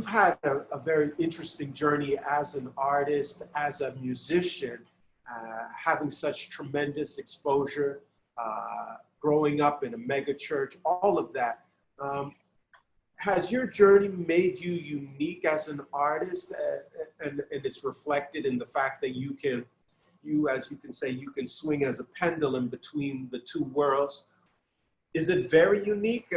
you've had a very interesting journey as an artist, as a musician, having such tremendous exposure, growing up in a mega church, all of that. Has your journey made you unique as an artist, and it's reflected in the fact that you can swing as a pendulum between the two worlds? Is it very unique?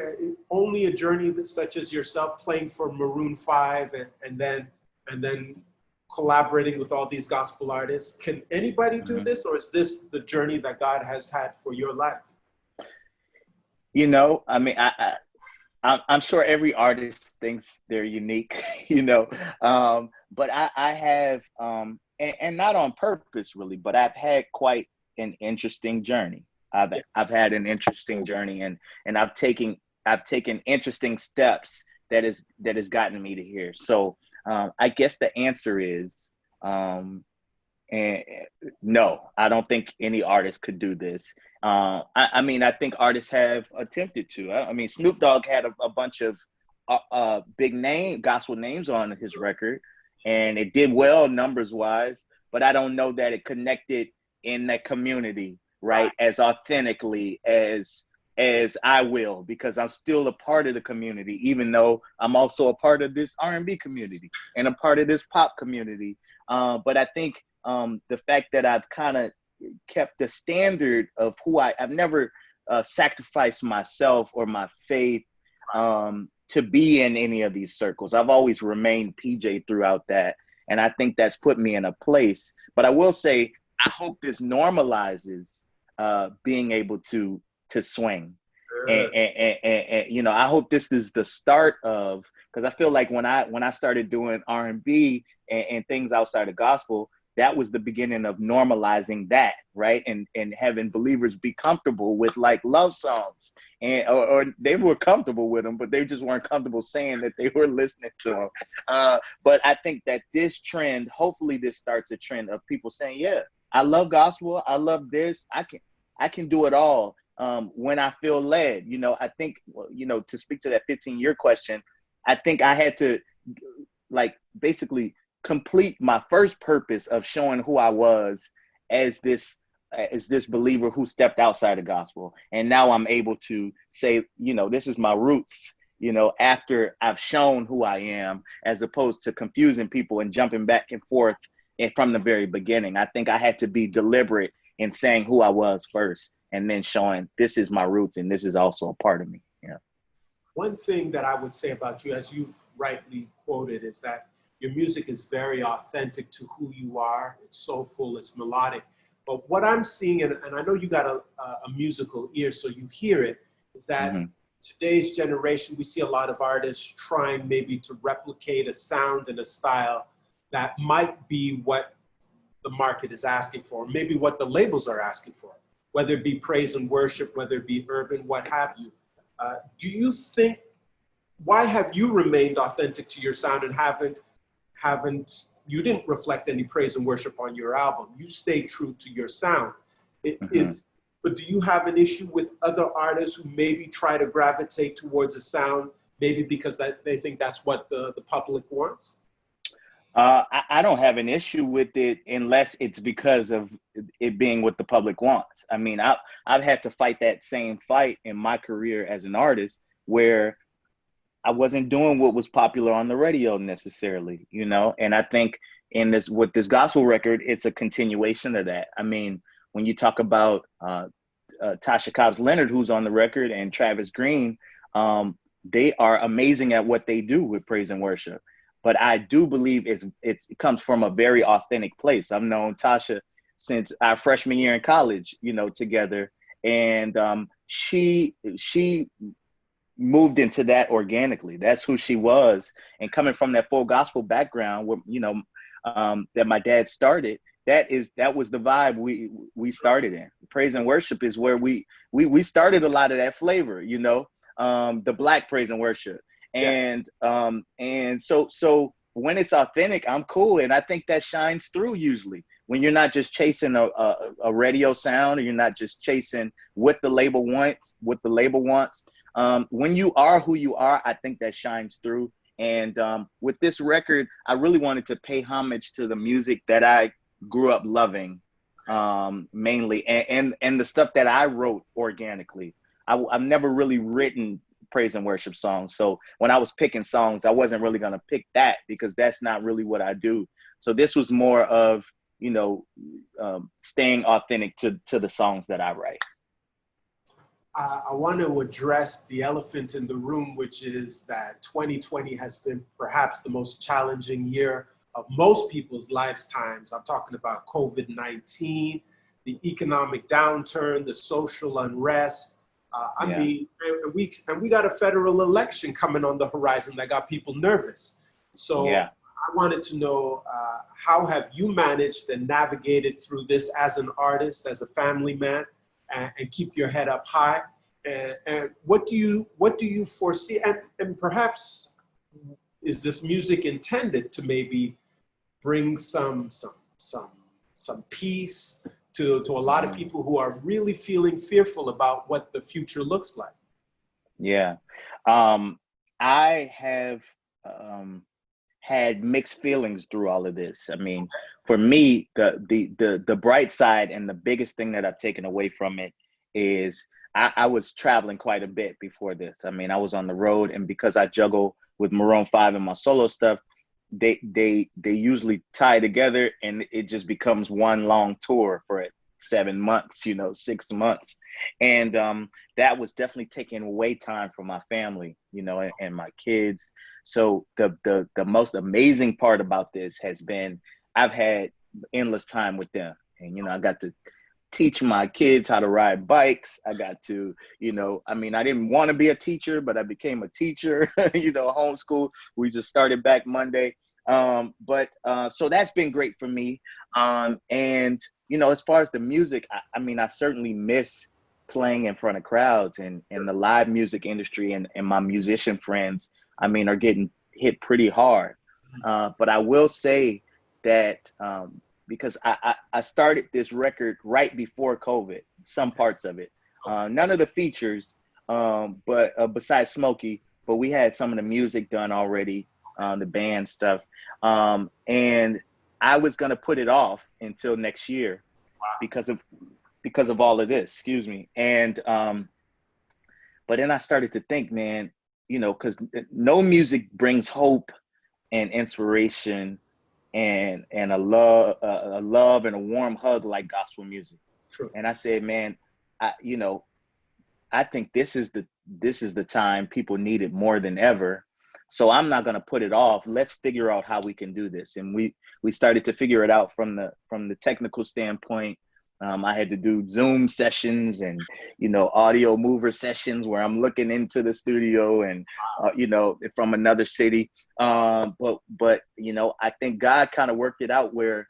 Only a journey such as yourself playing for Maroon 5 and then collaborating with all these gospel artists. Can anybody do this, or is this the journey that God has had for your life? You know, I mean, I'm sure every artist thinks they're unique, you know, but I have, and not on purpose really, but I've had quite an interesting journey. I've had an interesting journey, and I've taken interesting steps that has gotten me to here. So I guess the answer is no, I don't think any artist could do this. I mean, I think artists have attempted to. I mean, Snoop Dogg had a bunch of big gospel names on his record, and it did well numbers wise, but I don't know that it connected in that community, right, as authentically as I will, because I'm still a part of the community, even though I'm also a part of this R&B community and a part of this pop community. But I think the fact that I've kind of kept the standard of who I've never sacrificed myself or my faith to be in any of these circles. I've always remained PJ throughout that. And I think that's put me in a place. But I will say, I hope this normalizes being able to swing. And you know, I hope this is the start of, because I feel like when I started doing R&B and things outside of gospel, that was the beginning of normalizing that, right? And having believers be comfortable with like love songs, and or they were comfortable with them, but they just weren't comfortable saying that they were listening to them. But I think that this trend, hopefully this starts a trend of people saying, yeah, I love gospel, I love this, I can do it all when I feel led. You know, I think, you know, to speak to that 15-year question, I think I had to like basically complete my first purpose of showing who I was as this believer who stepped outside the gospel. And now I'm able to say, you know, this is my roots, you know, after I've shown who I am, as opposed to confusing people and jumping back and forth from the very beginning. I think I had to be deliberate in saying who I was first, and then showing this is my roots and this is also a part of me. Yeah. One thing that I would say about you, as you've rightly quoted, is that your music is very authentic to who you are. It's soulful, it's melodic. But what I'm seeing, and I know you got a musical ear, so you hear it, is that today's generation, we see a lot of artists trying maybe to replicate a sound and a style that might be what the market is asking for, maybe what the labels are asking for, whether it be praise and worship, whether it be urban, what have you. Do you think, why have you remained authentic to your sound and you didn't reflect any praise and worship on your album? You stay true to your sound. But do you have an issue with other artists who maybe try to gravitate towards a sound, maybe because they think that's what the public wants? I don't have an issue with it unless it's because of it being what the public wants. I mean, I've had to fight that same fight in my career as an artist, where I wasn't doing what was popular on the radio necessarily, you know? And I think with this gospel record, it's a continuation of that. I mean, when you talk about Tasha Cobbs Leonard, who's on the record, and Travis Green, they are amazing at what they do with praise and worship. But I do believe it comes from a very authentic place. I've known Tasha since our freshman year in college, you know, together. And she moved into that organically. That's who she was. And coming from that full gospel background, where, you know, that my dad started, that was the vibe we started in. Praise and worship is where we started a lot of that flavor, you know, the Black praise and worship. And so when it's authentic, I'm cool. And I think that shines through usually when you're not just chasing a radio sound, or you're not just chasing what the label wants. When you are who you are, I think that shines through. And with this record, I really wanted to pay homage to the music that I grew up loving, mainly, and the stuff that I wrote organically. I've never really written praise and worship songs. So when I was picking songs, I wasn't really going to pick that because that's not really what I do. So this was more of, staying authentic to the songs that I write. I want to address the elephant in the room, which is that 2020 has been perhaps the most challenging year of most people's lifetimes. I'm talking about COVID-19, the economic downturn, the social unrest. I mean, and we got a federal election coming on the horizon that got people nervous. So I wanted to know, how have you managed and navigated through this as an artist, as a family man, and keep your head up high? And what do you foresee? And perhaps is this music intended to maybe bring some peace to a lot of people who are really feeling fearful about what the future looks like? Yeah, I have had mixed feelings through all of this. I mean, for me, the bright side and the biggest thing that I've taken away from it is I was traveling quite a bit before this. I mean, I was on the road, and because I juggle with Maroon 5 and my solo stuff, they usually tie together, and it just becomes one long tour for 7 months, 6 months. And that was definitely taking away time from my family, and my kids. So the most amazing part about this has been I've had endless time with them. And, I got to teach my kids how to ride bikes. I got to, I didn't want to be a teacher, but I became a teacher, homeschool. We just started back Monday. So that's been great for me. And, as far as the music, I certainly miss playing in front of crowds, and the live music industry and my musician friends, are getting hit pretty hard. But I will say that, because I started this record right before COVID, some parts of it, none of the features, but besides Smokey, but we had some of the music done already, the band stuff. And I was going to put it off until next year because of all of this, excuse me. And, but then I started to think, man, because no music brings hope and inspiration and a love and a warm hug like gospel music. True. And I said, man, I think this is the time people need it more than ever. So I'm not going to put it off. Let's figure out how we can do this. And we started to figure it out from the technical standpoint. I had to do Zoom sessions and, audio mover sessions where I'm looking into the studio and, from another city. But I think God kind of worked it out where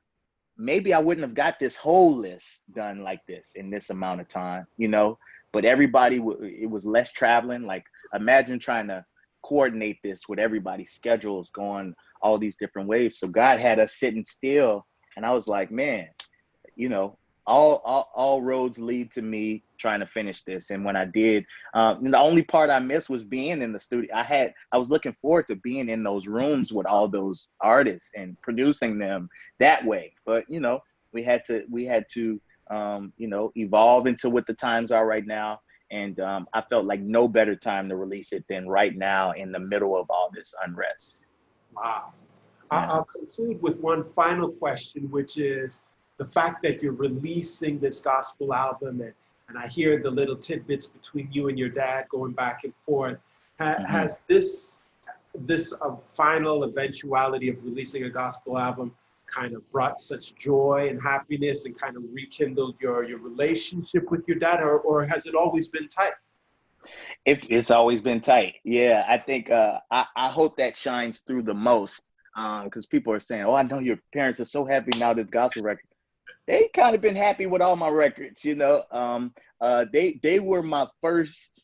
maybe I wouldn't have got this whole list done like this in this amount of time, but everybody, it was less traveling. Like, imagine trying to coordinate this with everybody's schedules going all these different ways. So God had us sitting still, and I was like, man, all roads lead to me trying to finish this. And when I did, the only part I missed was being in the studio. I was looking forward to being in those rooms with all those artists and producing them that way. But, we had to evolve into what the times are right now. And I felt like no better time to release it than right now in the middle of all this unrest. Wow. Yeah. I'll conclude with one final question, which is the fact that you're releasing this gospel album, and I hear the little tidbits between you and your dad going back and forth. Has this final eventuality of releasing a gospel album kind of brought such joy and happiness and kind of rekindled your relationship with your dad, or has it always been tight? It's always been tight. Yeah, I think I hope that shines through the most, because people are saying, "Oh, I know your parents are so happy now this gospel record." They kind of been happy with all my records, They were my first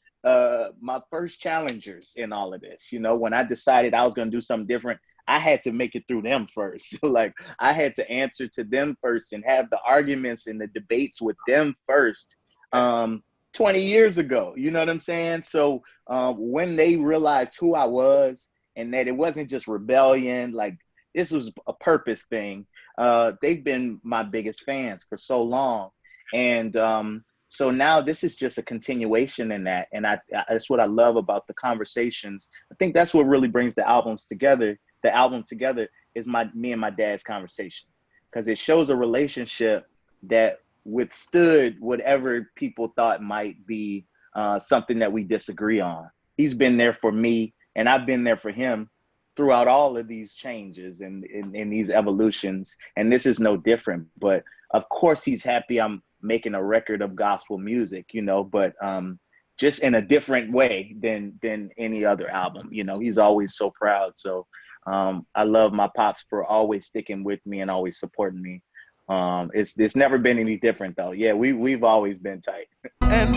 challengers in all of this. When I decided I was going to do something different, I had to make it through them first. Like, I had to answer to them first and have the arguments and the debates with them first. 20 years ago, you know what I'm saying? So when they realized who I was and that it wasn't just rebellion. Like, this was a purpose thing. They've been my biggest fans for so long. And so now this is just a continuation in that. And that's what I love about the conversations. I think that's what really brings the albums together. The album together is me and my dad's conversation, because it shows a relationship that withstood whatever people thought might be something that we disagree on. He's been there for me, and I've been there for him throughout all of these changes and in these evolutions. And this is no different. But of course, he's happy I'm making a record of gospel music, you know, but just in a different way than any other album. You know, he's always so proud. So I love my pops for always sticking with me and always supporting me. It's never been any different though. Yeah, we've always been tight. And